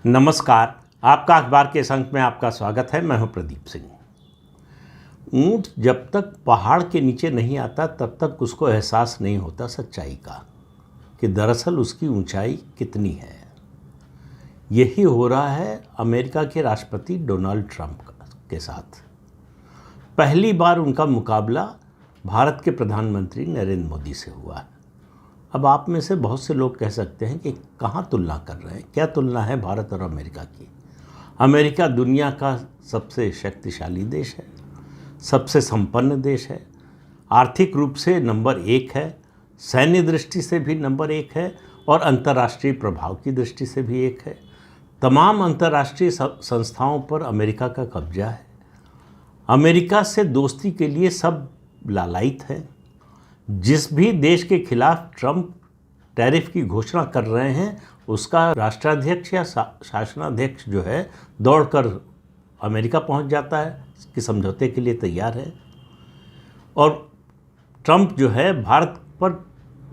नमस्कार। आपका अखबार के इस अंक में आपका स्वागत है। मैं हूं प्रदीप सिंह। ऊंट जब तक पहाड़ के नीचे नहीं आता तब तक उसको एहसास नहीं होता सच्चाई का कि दरअसल उसकी ऊंचाई कितनी है। यही हो रहा है अमेरिका के राष्ट्रपति डोनाल्ड ट्रंप के साथ। पहली बार उनका मुकाबला भारत के प्रधानमंत्री नरेंद्र मोदी से हुआ है। अब आप में से बहुत से लोग कह सकते हैं कि कहाँ तुलना कर रहे हैं, क्या तुलना है भारत और अमेरिका की। अमेरिका दुनिया का सबसे शक्तिशाली देश है, सबसे संपन्न देश है, आर्थिक रूप से नंबर 1 है, सैन्य दृष्टि से भी नंबर 1 है और अंतर्राष्ट्रीय प्रभाव की दृष्टि से भी 1 है। तमाम अंतर्राष्ट्रीय संस्थाओं पर अमेरिका का कब्जा है। अमेरिका से दोस्ती के लिए सब लालायित हैं। जिस भी देश के खिलाफ ट्रंप टैरिफ की घोषणा कर रहे हैं उसका राष्ट्राध्यक्ष या शासनाध्यक्ष जो है दौड़कर अमेरिका पहुंच जाता है कि समझौते के लिए तैयार है। और ट्रंप जो है भारत पर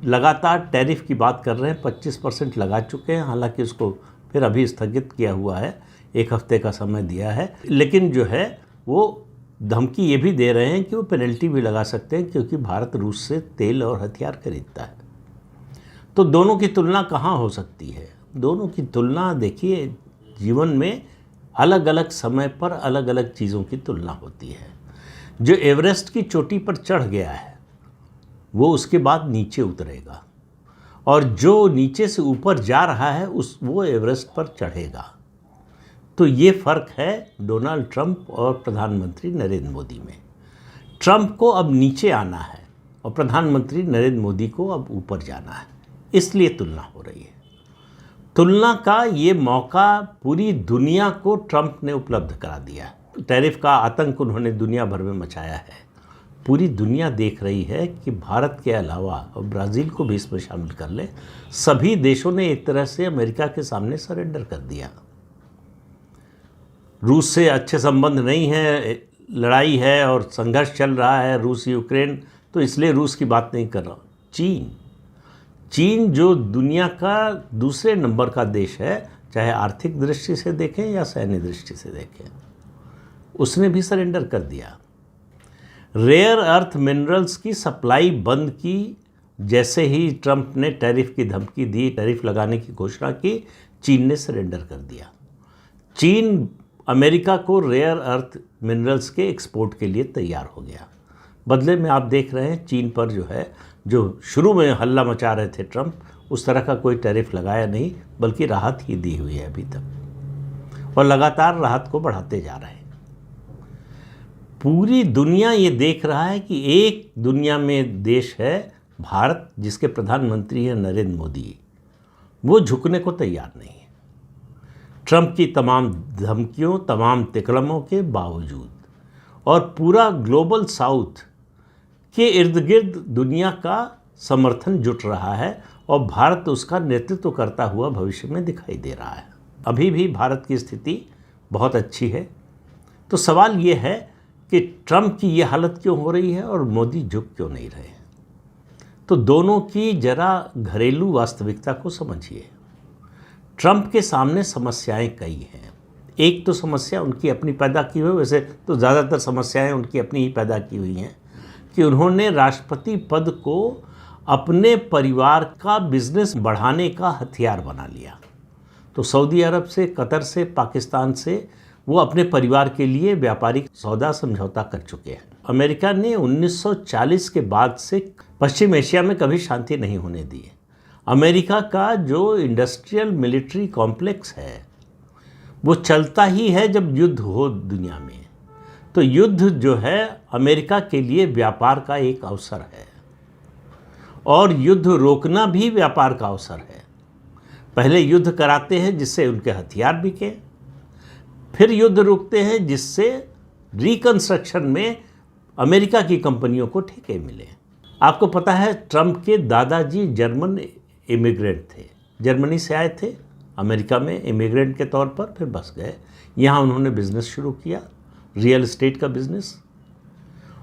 लगातार टैरिफ की बात कर रहे हैं। 25% लगा चुके हैं, हालांकि उसको फिर अभी स्थगित किया हुआ है, 1 हफ्ते का समय दिया है। लेकिन जो है वो धमकी ये भी दे रहे हैं कि वो पेनल्टी भी लगा सकते हैं क्योंकि भारत रूस से तेल और हथियार खरीदता है। तो दोनों की तुलना कहाँ हो सकती है? दोनों की तुलना देखिए, जीवन में अलग अलग समय पर अलग अलग चीज़ों की तुलना होती है। जो एवरेस्ट की चोटी पर चढ़ गया है वो उसके बाद नीचे उतरेगा, और जो नीचे से ऊपर जा रहा है वो एवरेस्ट पर चढ़ेगा। तो ये फ़र्क है डोनाल्ड ट्रंप और प्रधानमंत्री नरेंद्र मोदी में। ट्रंप को अब नीचे आना है और प्रधानमंत्री नरेंद्र मोदी को अब ऊपर जाना है, इसलिए तुलना हो रही है। तुलना का ये मौका पूरी दुनिया को ट्रंप ने उपलब्ध करा दिया। टैरिफ का आतंक उन्होंने दुनिया भर में मचाया है। पूरी दुनिया देख रही है कि भारत के अलावा और ब्राज़ील को भी इसमें शामिल कर ले, सभी देशों ने एक तरह से अमेरिका के सामने सरेंडर कर दिया। रूस से अच्छे संबंध नहीं है, लड़ाई है और संघर्ष चल रहा है रूस यूक्रेन, तो इसलिए रूस की बात नहीं कर रहा। चीन जो दुनिया का दूसरे नंबर का देश है, चाहे आर्थिक दृष्टि से देखें या सैन्य दृष्टि से देखें, उसने भी सरेंडर कर दिया। रेयर अर्थ मिनरल्स की सप्लाई बंद की जैसे ही ट्रंप ने टैरिफ की धमकी दी, टैरिफ लगाने की घोषणा की, चीन ने सरेंडर कर दिया। चीन अमेरिका को रेयर अर्थ मिनरल्स के एक्सपोर्ट के लिए तैयार हो गया। बदले में आप देख रहे हैं चीन पर जो है, जो शुरू में हल्ला मचा रहे थे ट्रंप, उस तरह का कोई टैरिफ लगाया नहीं, बल्कि राहत ही दी हुई है अभी तक, और लगातार राहत को बढ़ाते जा रहे हैं। पूरी दुनिया ये देख रहा है कि एक दुनिया में देश है भारत, जिसके प्रधानमंत्री हैं नरेंद्र मोदी, वो झुकने को तैयार नहीं है। ट्रंप की तमाम धमकियों, तमाम तिकड़मों के बावजूद, और पूरा ग्लोबल साउथ के इर्द गिर्द दुनिया का समर्थन जुट रहा है और भारत उसका नेतृत्व करता हुआ भविष्य में दिखाई दे रहा है। अभी भी भारत की स्थिति बहुत अच्छी है। तो सवाल ये है कि ट्रंप की ये हालत क्यों हो रही है और मोदी झुक क्यों नहीं रहे? तो दोनों की जरा घरेलू वास्तविकता को समझिए। ट्रंप के सामने समस्याएं कई हैं। एक तो समस्या उनकी अपनी पैदा की हुई, वैसे तो ज़्यादातर समस्याएं उनकी अपनी ही पैदा की हुई हैं, कि उन्होंने राष्ट्रपति पद को अपने परिवार का बिजनेस बढ़ाने का हथियार बना लिया। तो सऊदी अरब से, कतर से, पाकिस्तान से वो अपने परिवार के लिए व्यापारिक सौदा समझौता कर चुके हैं। अमेरिका ने 1940 के बाद से पश्चिम एशिया में कभी शांति नहीं होने दी है। अमेरिका का जो इंडस्ट्रियल मिलिट्री कॉम्प्लेक्स है वो चलता ही है जब युद्ध हो दुनिया में। तो युद्ध जो है अमेरिका के लिए व्यापार का एक अवसर है, और युद्ध रोकना भी व्यापार का अवसर है। पहले युद्ध कराते हैं जिससे उनके हथियार बिके, फिर युद्ध रोकते हैं जिससे रिकंस्ट्रक्शन में अमेरिका की कंपनियों को ठेके मिले। आपको पता है ट्रंप के दादाजी जर्मन इमिग्रेंट थे, जर्मनी से आए थे अमेरिका में इमिग्रेंट के तौर पर, फिर बस गए। यहाँ उन्होंने बिज़नेस शुरू किया, रियल एस्टेट का बिज़नेस,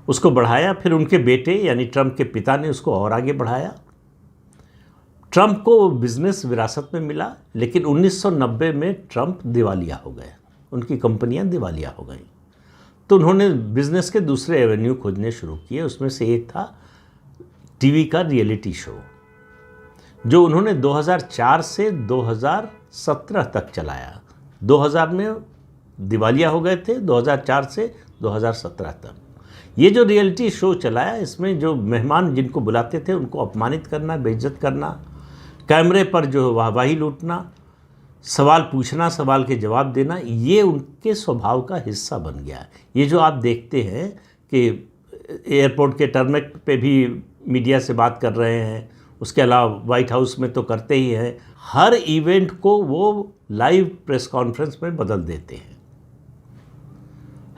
उसको बढ़ाया। फिर उनके बेटे यानी ट्रंप के पिता ने उसको और आगे बढ़ाया। ट्रंप को बिजनेस विरासत में मिला, लेकिन 1990 में ट्रंप दिवालिया हो गए, उनकी कंपनियां दिवालिया हो गई। तो उन्होंने बिजनेस के दूसरे एवेन्यू खोजने शुरू किए। उसमें से एक था टीवी का रियलिटी शो, जो उन्होंने 2004 से 2017 तक चलाया। 2000 में दिवालिया हो गए थे, 2004 से 2017 तक ये जो रियलिटी शो चलाया, इसमें जो मेहमान जिनको बुलाते थे उनको अपमानित करना, बेइज्जत करना, कैमरे पर जो वाहवाही लूटना, सवाल पूछना, सवाल के जवाब देना, ये उनके स्वभाव का हिस्सा बन गया। ये जो आप देखते हैं कि एयरपोर्ट के टर्मिनल पे भी मीडिया से बात कर रहे हैं, उसके अलावा वाइट हाउस में तो करते ही हैं, हर इवेंट को वो लाइव प्रेस कॉन्फ्रेंस में बदल देते हैं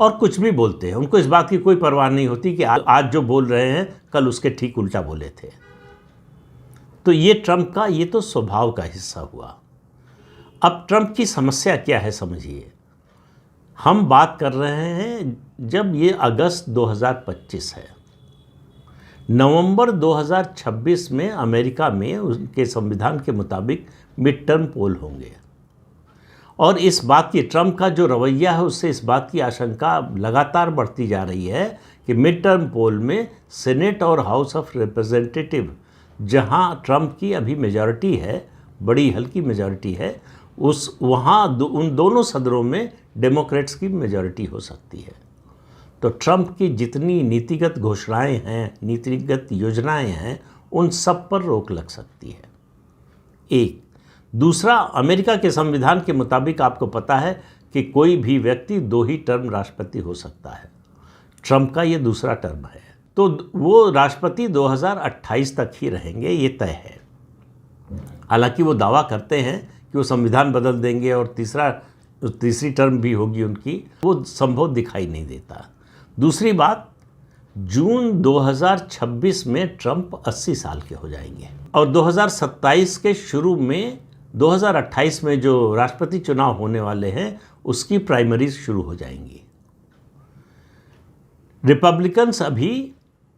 और कुछ भी बोलते हैं। उनको इस बात की कोई परवाह नहीं होती कि आज जो बोल रहे हैं कल उसके ठीक उल्टा बोले थे। तो ये ट्रंप का ये तो स्वभाव का हिस्सा हुआ। अब ट्रंप की समस्या क्या है समझिए। हम बात कर रहे हैं जब ये अगस्त 2025 है, नवंबर 2026 में अमेरिका में उनके संविधान के मुताबिक मिड टर्म पोल होंगे और इस बात की, ट्रंप का जो रवैया है उससे इस बात की आशंका लगातार बढ़ती जा रही है कि मिड टर्म पोल में सेनेट और हाउस ऑफ रिप्रेजेंटेटिव, जहां ट्रंप की अभी मेजॉरिटी है, बड़ी हल्की मेजॉरिटी है, वहाँ उन दोनों सदनों में डेमोक्रेट्स की मेजॉरिटी हो सकती है। तो ट्रंप की जितनी नीतिगत घोषणाएं हैं, नीतिगत योजनाएं हैं, उन सब पर रोक लग सकती है। एक दूसरा, अमेरिका के संविधान के मुताबिक आपको पता है कि कोई भी व्यक्ति 2 ही टर्म राष्ट्रपति हो सकता है। ट्रंप का ये दूसरा टर्म है, तो वो राष्ट्रपति 2028 तक ही रहेंगे, ये तय है। हालांकि वो दावा करते हैं कि वो संविधान बदल देंगे और तीसरी टर्म भी होगी उनकी, वो संभव दिखाई नहीं देता। दूसरी बात, जून 2026 में ट्रंप 80 साल के हो जाएंगे और 2027 के शुरू में 2028 में जो राष्ट्रपति चुनाव होने वाले हैं उसकी प्राइमरीज शुरू हो जाएंगी। रिपब्लिकन्स अभी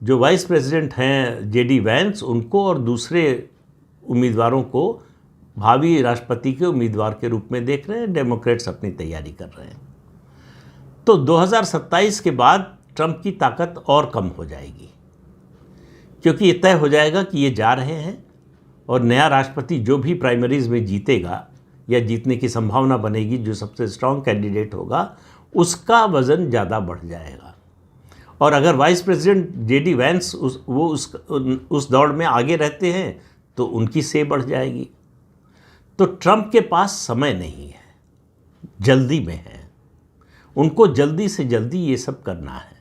जो वाइस प्रेसिडेंट हैं जेडी वैंस, उनको और दूसरे उम्मीदवारों को भावी राष्ट्रपति के उम्मीदवार के रूप में देख रहे हैं। डेमोक्रेट्स अपनी तैयारी कर रहे हैं। तो 2027 के बाद ट्रंप की ताकत और कम हो जाएगी, क्योंकि ये तय हो जाएगा कि ये जा रहे हैं और नया राष्ट्रपति जो भी प्राइमरीज में जीतेगा या जीतने की संभावना बनेगी, जो सबसे स्ट्रांग कैंडिडेट होगा, उसका वज़न ज़्यादा बढ़ जाएगा। और अगर वाइस प्रेसिडेंट जेडी वैंस उस दौड़ में आगे रहते हैं तो उनकी से बढ़ जाएगी। तो ट्रंप के पास समय नहीं है, जल्दी में है, उनको जल्दी से जल्दी ये सब करना है।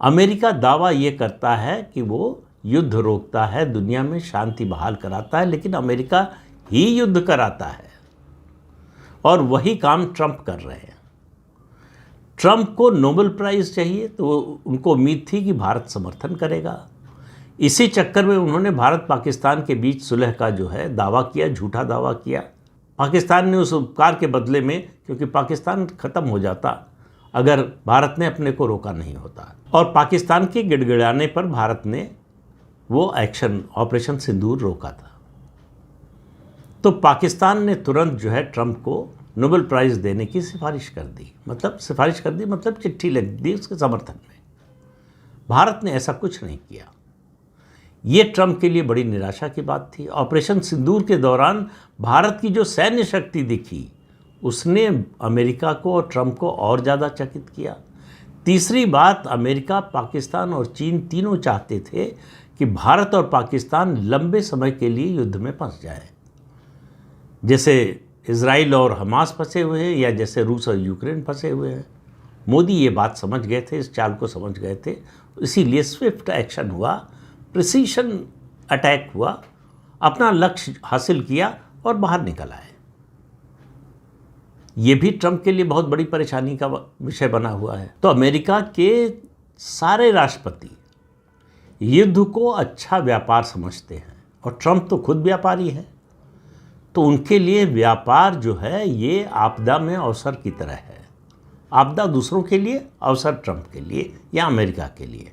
अमेरिका दावा ये करता है कि वो युद्ध रोकता है, दुनिया में शांति बहाल कराता है, लेकिन अमेरिका ही युद्ध कराता है और वही काम ट्रंप कर रहे हैं। ट्रंप को नोबेल प्राइज़ चाहिए, तो उनको उम्मीद थी कि भारत समर्थन करेगा। इसी चक्कर में उन्होंने भारत पाकिस्तान के बीच सुलह का जो है दावा किया, झूठा दावा किया। पाकिस्तान ने उस उपकार के बदले में, क्योंकि पाकिस्तान ख़त्म हो जाता अगर भारत ने अपने को रोका नहीं होता, और पाकिस्तान के गिड़गिड़ाने पर भारत ने वो एक्शन ऑपरेशन सिंदूर रोका था। तो पाकिस्तान ने तुरंत जो है ट्रंप को नोबेल प्राइज़ देने की सिफारिश कर दी, मतलब चिट्ठी लिख दी उसके समर्थन में। भारत ने ऐसा कुछ नहीं किया। ये ट्रंप के लिए बड़ी निराशा की बात थी। ऑपरेशन सिंदूर के दौरान भारत की जो सैन्य शक्ति दिखी, उसने अमेरिका को और ट्रंप को और ज़्यादा चकित किया। तीसरी बात, अमेरिका, पाकिस्तान और चीन तीनों चाहते थे कि भारत और पाकिस्तान लंबे समय के लिए युद्ध में फंस जाए, जैसे इजराइल और हमास फंसे हुए हैं या जैसे रूस और यूक्रेन फंसे हुए हैं। मोदी ये बात समझ गए थे, इस चाल को समझ गए थे, इसीलिए स्विफ्ट एक्शन हुआ, प्रिसीशन अटैक हुआ, अपना लक्ष्य हासिल किया और बाहर निकल आए। ये भी ट्रंप के लिए बहुत बड़ी परेशानी का विषय बना हुआ है। तो अमेरिका के सारे राष्ट्रपति युद्ध को अच्छा व्यापार समझते हैं और ट्रंप तो खुद व्यापारी हैं, तो उनके लिए व्यापार जो है ये आपदा में अवसर की तरह है। आपदा दूसरों के लिए, अवसर ट्रंप के लिए या अमेरिका के लिए।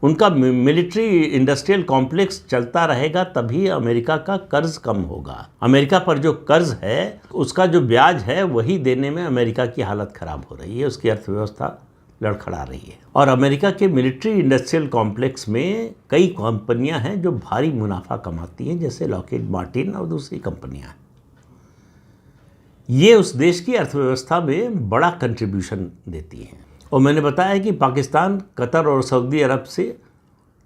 उनका मिलिट्री इंडस्ट्रियल कॉम्प्लेक्स चलता रहेगा तभी अमेरिका का कर्ज कम होगा। अमेरिका पर जो कर्ज है उसका जो ब्याज है वही देने में अमेरिका की हालत ख़राब हो रही है, उसकी अर्थव्यवस्था लड़खड़ा रही है। और अमेरिका के मिलिट्री इंडस्ट्रियल कॉम्प्लेक्स में कई कंपनियां हैं जो भारी मुनाफा कमाती हैं, जैसे लॉकहीड मार्टिन और दूसरी कंपनियां हैं। ये उस देश की अर्थव्यवस्था में बड़ा कंट्रीब्यूशन देती हैं। और मैंने बताया कि पाकिस्तान, कतर और सऊदी अरब से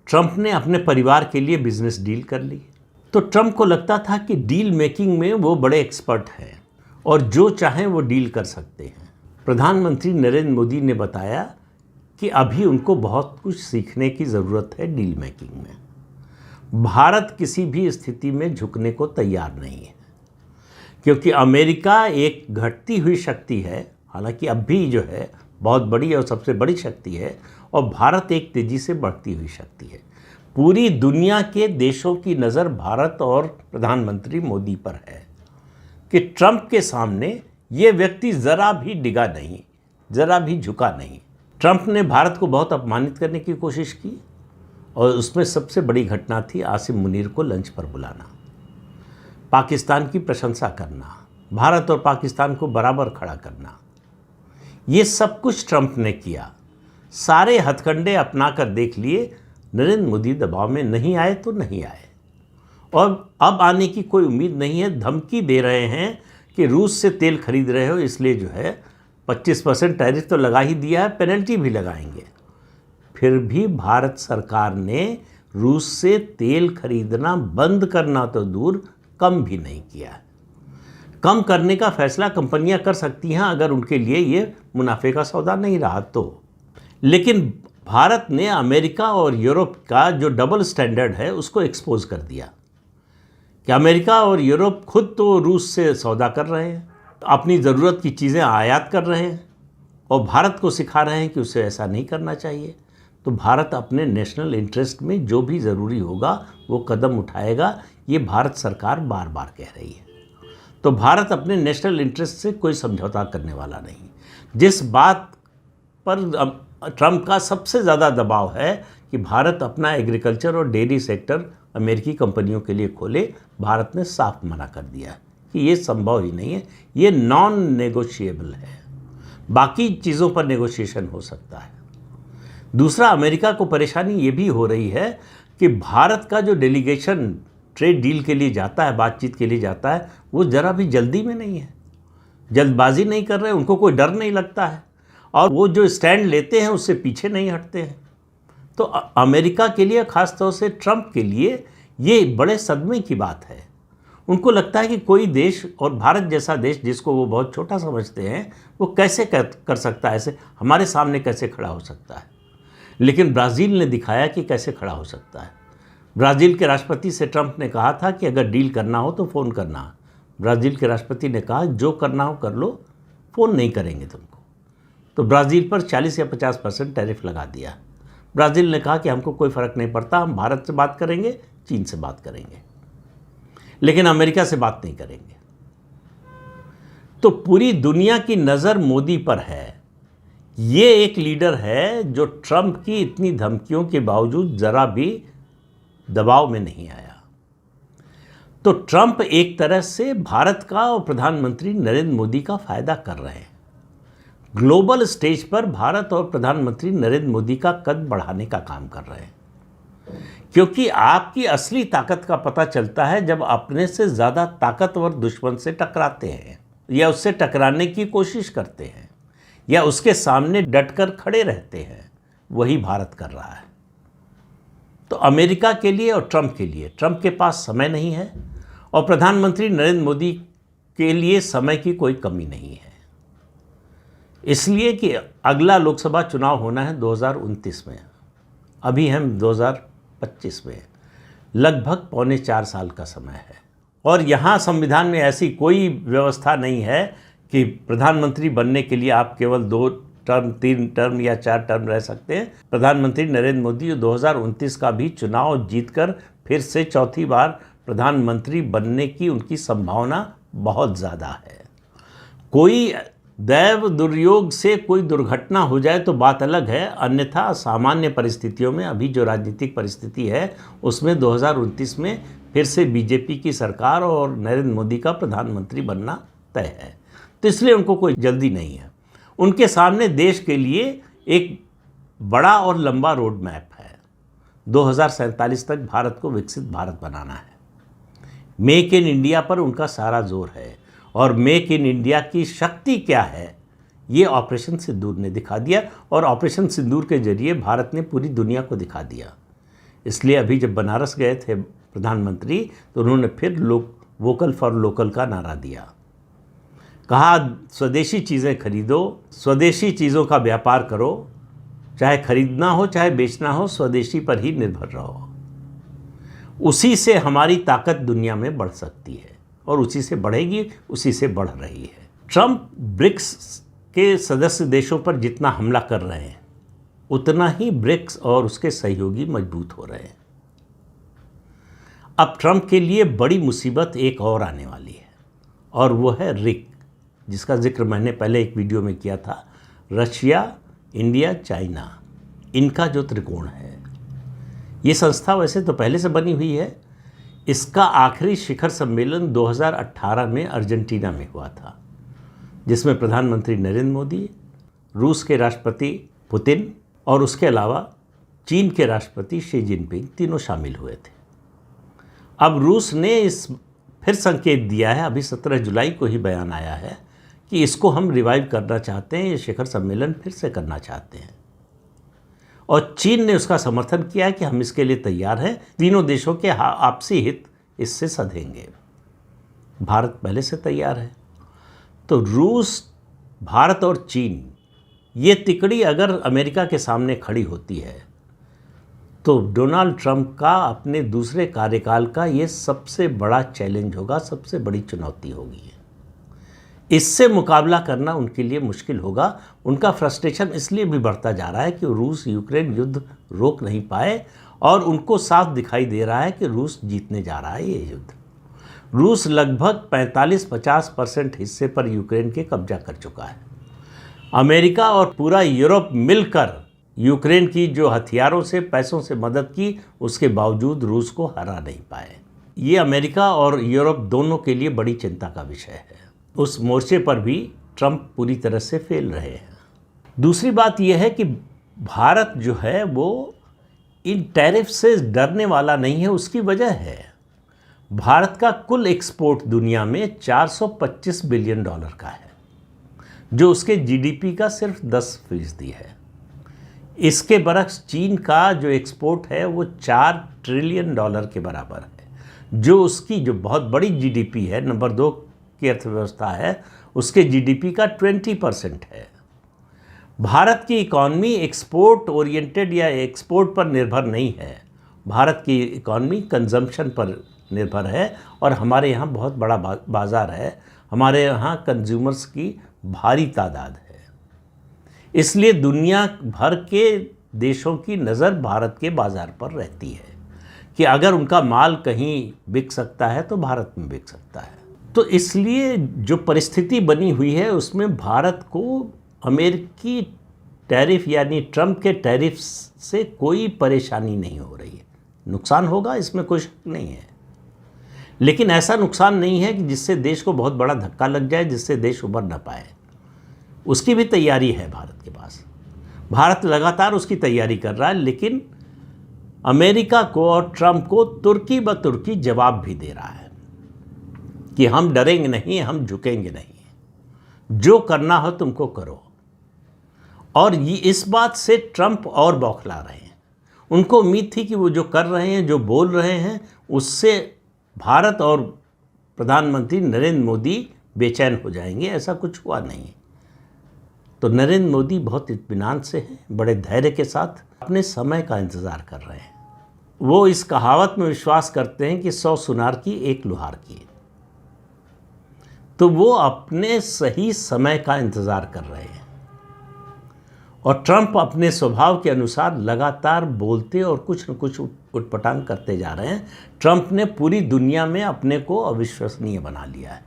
ट्रंप ने अपने परिवार के लिए बिजनेस डील कर ली। तो ट्रंप को लगता था कि डील मेकिंग में वो बड़े एक्सपर्ट हैं और जो चाहें वो डील कर सकते हैं। प्रधानमंत्री नरेंद्र मोदी ने बताया कि अभी उनको बहुत कुछ सीखने की ज़रूरत है डील मेकिंग में। भारत किसी भी स्थिति में झुकने को तैयार नहीं है, क्योंकि अमेरिका एक घटती हुई शक्ति है, हालांकि अब भी जो है बहुत बड़ी और सबसे बड़ी शक्ति है, और भारत एक तेज़ी से बढ़ती हुई शक्ति है। पूरी दुनिया के देशों की नज़र भारत और प्रधानमंत्री मोदी पर है कि ट्रंप के सामने ये व्यक्ति ज़रा भी डिगा नहीं, ज़रा भी झुका नहीं। ट्रंप ने भारत को बहुत अपमानित करने की कोशिश की और उसमें सबसे बड़ी घटना थी आसिम मुनीर को लंच पर बुलाना, पाकिस्तान की प्रशंसा करना, भारत और पाकिस्तान को बराबर खड़ा करना। ये सब कुछ ट्रंप ने किया। सारे हथकंडे अपना कर देख लिए, नरेंद्र मोदी दबाव में नहीं आए तो नहीं आए, और अब आने की कोई उम्मीद नहीं है। धमकी दे रहे हैं कि रूस से तेल खरीद रहे हो इसलिए जो है 25% टैरिफ तो लगा ही दिया है, पेनल्टी भी लगाएंगे। फिर भी भारत सरकार ने रूस से तेल खरीदना बंद करना तो दूर, कम भी नहीं किया। कम करने का फैसला कंपनियां कर सकती हैं अगर उनके लिए ये मुनाफे का सौदा नहीं रहा तो। लेकिन भारत ने अमेरिका और यूरोप का जो डबल स्टैंडर्ड है उसको एक्सपोज कर दिया कि अमेरिका और यूरोप खुद तो रूस से सौदा कर रहे हैं, अपनी ज़रूरत की चीज़ें आयात कर रहे हैं, और भारत को सिखा रहे हैं कि उसे ऐसा नहीं करना चाहिए। तो भारत अपने नेशनल इंटरेस्ट में जो भी ज़रूरी होगा वो कदम उठाएगा, ये भारत सरकार बार बार कह रही है। तो भारत अपने नेशनल इंटरेस्ट से कोई समझौता करने वाला नहीं। जिस बात पर ट्रंप का सबसे ज़्यादा दबाव है कि भारत अपना एग्रीकल्चर और डेयरी सेक्टर अमेरिकी कंपनियों के लिए खोले, भारत ने साफ मना कर दिया कि ये संभव ही नहीं है, ये नॉन नेगोशिएबल है। बाकी चीज़ों पर नेगोशिएशन हो सकता है। दूसरा, अमेरिका को परेशानी ये भी हो रही है कि भारत का जो डेलीगेशन ट्रेड डील के लिए जाता है, बातचीत के लिए जाता है, वो ज़रा भी जल्दी में नहीं है, जल्दबाजी नहीं कर रहे, उनको कोई डर नहीं लगता है, और वो जो स्टैंड लेते हैं उससे पीछे नहीं हटते हैं। तो अमेरिका के लिए, ख़ास तौर से ट्रंप के लिए, ये बड़े सदमे की बात है। उनको लगता है कि कोई देश, और भारत जैसा देश जिसको वो बहुत छोटा समझते हैं, वो कैसे कर सकता है ऐसे, हमारे सामने कैसे खड़ा हो सकता है। लेकिन ब्राज़ील ने दिखाया कि कैसे खड़ा हो सकता है। ब्राज़ील के राष्ट्रपति से ट्रंप ने कहा था कि अगर डील करना हो तो फ़ोन करना। ब्राज़ील के राष्ट्रपति ने कहा जो करना हो कर लो, फ़ोन नहीं करेंगे तुमको। तो ब्राज़ील पर 40 या 50% टैरिफ लगा दिया। ब्राज़ील ने कहा कि हमको कोई फ़र्क नहीं पड़ता, हम भारत से बात करेंगे, चीन से बात करेंगे, लेकिन अमेरिका से बात नहीं करेंगे। तो पूरी दुनिया की नज़र मोदी पर है। ये एक लीडर है जो ट्रंप की इतनी धमकियों के बावजूद ज़रा भी दबाव में नहीं आया। तो ट्रंप एक तरह से भारत का और प्रधानमंत्री नरेंद्र मोदी का फ़ायदा कर रहे हैं। ग्लोबल स्टेज पर भारत और प्रधानमंत्री नरेंद्र मोदी का कद बढ़ाने का काम कर रहे हैं, क्योंकि आपकी असली ताकत का पता चलता है जब अपने से ज़्यादा ताकतवर दुश्मन से टकराते हैं, या उससे टकराने की कोशिश करते हैं, या उसके सामने डटकर खड़े रहते हैं। वही भारत कर रहा है। तो अमेरिका के लिए और ट्रंप के लिए, ट्रंप के पास समय नहीं है और प्रधानमंत्री नरेंद्र मोदी के लिए समय की कोई कमी नहीं है। इसलिए कि अगला लोकसभा चुनाव होना है 2029 में, अभी हम 2025 में, लगभग 3.25 साल का समय है। और यहाँ संविधान में ऐसी कोई व्यवस्था नहीं है कि प्रधानमंत्री बनने के लिए आप केवल 2 टर्म, 3 टर्म या 4 टर्म रह सकते हैं। प्रधानमंत्री नरेंद्र मोदी 2029 का भी चुनाव जीतकर फिर से चौथी बार प्रधानमंत्री बनने की उनकी संभावना बहुत ज़्यादा है। कोई दैव दुर्योग से कोई दुर्घटना हो जाए तो बात अलग है, अन्यथा सामान्य परिस्थितियों में अभी जो राजनीतिक परिस्थिति है उसमें 2029 में फिर से बीजेपी की सरकार और नरेंद्र मोदी का प्रधानमंत्री बनना तय है। तो इसलिए उनको कोई जल्दी नहीं है। उनके सामने देश के लिए एक बड़ा और लंबा रोड मैप है। 2047 तक भारत को विकसित भारत बनाना है। मेक इन इंडिया पर उनका सारा जोर है और मेक इन इंडिया की शक्ति क्या है ये ऑपरेशन सिंदूर ने दिखा दिया और ऑपरेशन सिंदूर के जरिए भारत ने पूरी दुनिया को दिखा दिया। इसलिए अभी जब बनारस गए थे प्रधानमंत्री तो उन्होंने फिर वोकल फॉर लोकल का नारा दिया। कहा स्वदेशी चीज़ें खरीदो, स्वदेशी चीज़ों का व्यापार करो, चाहे खरीदना हो चाहे बेचना हो, स्वदेशी पर ही निर्भर रहो। उसी से हमारी ताकत दुनिया में बढ़ सकती है और उसी से बढ़ेगी, उसी से बढ़ रही है। ट्रंप ब्रिक्स के सदस्य देशों पर जितना हमला कर रहे हैं उतना ही ब्रिक्स और उसके सहयोगी मजबूत हो रहे हैं। अब ट्रंप के लिए बड़ी मुसीबत एक और आने वाली है और वो है रिक, जिसका जिक्र मैंने पहले एक वीडियो में किया था। रशिया, इंडिया, चाइना, इनका जो त्रिकोण है, ये संस्था वैसे तो पहले से बनी हुई है। इसका आखिरी शिखर सम्मेलन 2018 में अर्जेंटीना में हुआ था, जिसमें प्रधानमंत्री नरेंद्र मोदी, रूस के राष्ट्रपति पुतिन और उसके अलावा चीन के राष्ट्रपति शी जिनपिंग तीनों शामिल हुए थे। अब रूस ने इस फिर संकेत दिया है, अभी 17 जुलाई को ही बयान आया है कि इसको हम रिवाइव करना चाहते हैं, ये शिखर सम्मेलन फिर से करना चाहते हैं और चीन ने उसका समर्थन किया है कि हम इसके लिए तैयार हैं। तीनों देशों के आपसी हित इससे सधेंगे। भारत पहले से तैयार है। तो रूस, भारत और चीन, ये तिकड़ी अगर अमेरिका के सामने खड़ी होती है तो डोनाल्ड ट्रंप का अपने दूसरे कार्यकाल का ये सबसे बड़ा चैलेंज होगा, सबसे बड़ी चुनौती होगी। इससे मुकाबला करना उनके लिए मुश्किल होगा। उनका फ्रस्ट्रेशन इसलिए भी बढ़ता जा रहा है कि रूस यूक्रेन युद्ध रोक नहीं पाए और उनको साफ दिखाई दे रहा है कि रूस जीतने जा रहा है ये युद्ध। रूस लगभग 45-50% हिस्से पर यूक्रेन के कब्जा कर चुका है। अमेरिका और पूरा यूरोप मिलकर यूक्रेन की जो हथियारों से, पैसों से मदद की, उसके बावजूद रूस को हरा नहीं पाए। ये अमेरिका और यूरोप दोनों के लिए बड़ी चिंता का विषय है। उस मोर्चे पर भी ट्रंप पूरी तरह से फेल रहे हैं। दूसरी बात यह है कि भारत जो है वो इन टैरिफ से डरने वाला नहीं है। उसकी वजह है भारत का कुल एक्सपोर्ट दुनिया में $425 बिलियन का है, जो उसके जीडीपी का सिर्फ 10% है। इसके बरक्स चीन का जो एक्सपोर्ट है वो $4 ट्रिलियन के बराबर है, जो उसकी जो बहुत बड़ी जीडीपी है, नंबर 2 की अर्थव्यवस्था है, उसके जीडीपी का 20% है। भारत की इकॉनमी एक्सपोर्ट ओरिएंटेड या एक्सपोर्ट पर निर्भर नहीं है। भारत की इकॉनमी कंजम्पशन पर निर्भर है और हमारे यहाँ बहुत बड़ा बाज़ार है। हमारे यहाँ कंज्यूमर्स की भारी तादाद है। इसलिए दुनिया भर के देशों की नज़र भारत के बाज़ार पर रहती है कि अगर उनका माल कहीं बिक सकता है तो भारत में बिक सकता है। तो इसलिए जो परिस्थिति बनी हुई है उसमें भारत को अमेरिकी टैरिफ यानी ट्रंप के टैरिफ से कोई परेशानी नहीं हो रही है। नुकसान होगा, इसमें कोई शक नहीं है, लेकिन ऐसा नुकसान नहीं है कि जिससे देश को बहुत बड़ा धक्का लग जाए, जिससे देश उभर ना पाए। उसकी भी तैयारी है भारत के पास। भारत लगातार उसकी तैयारी कर रहा है, लेकिन अमेरिका को और ट्रंप को तुर्की ब तुर्की जवाब भी दे रहा है कि हम डरेंगे नहीं, हम झुकेंगे नहीं, जो करना हो तुमको करो। और ये इस बात से ट्रंप और बौखला रहे हैं। उनको उम्मीद थी कि वो जो कर रहे हैं, जो बोल रहे हैं, उससे भारत और प्रधानमंत्री नरेंद्र मोदी बेचैन हो जाएंगे। ऐसा कुछ हुआ नहीं। तो नरेंद्र मोदी बहुत इत्मीनान से हैं, बड़े धैर्य के साथ अपने समय का इंतज़ार कर रहे हैं। वो इस कहावत में विश्वास करते हैं कि 100 सुनार की एक लुहार की। तो वो अपने सही समय का इंतज़ार कर रहे हैं और ट्रंप अपने स्वभाव के अनुसार लगातार बोलते और कुछ न कुछ उटपटांग करते जा रहे हैं। ट्रंप ने पूरी दुनिया में अपने को अविश्वसनीय बना लिया है।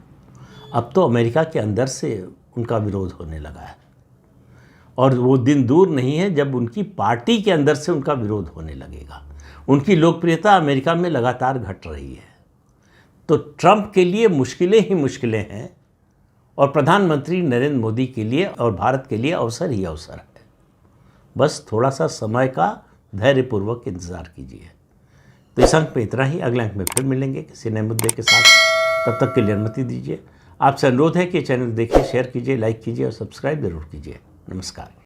अब तो अमेरिका के अंदर से उनका विरोध होने लगा है, और वो दिन दूर नहीं है जब उनकी पार्टी के अंदर से उनका विरोध होने लगेगा। उनकी लोकप्रियता अमेरिका में लगातार घट रही है। तो ट्रंप के लिए मुश्किलें ही मुश्किलें हैं, और प्रधानमंत्री नरेंद्र मोदी के लिए और भारत के लिए अवसर ही अवसर है। बस थोड़ा सा समय का धैर्यपूर्वक इंतज़ार कीजिए। तो इस अंक में इतना ही। अगले अंक में फिर मिलेंगे किसी नए मुद्दे के साथ। तब तक के लिए अनुमति दीजिए। आपसे अनुरोध है कि चैनल देखिए, शेयर कीजिए, लाइक कीजिए और सब्सक्राइब जरूर कीजिए। नमस्कार।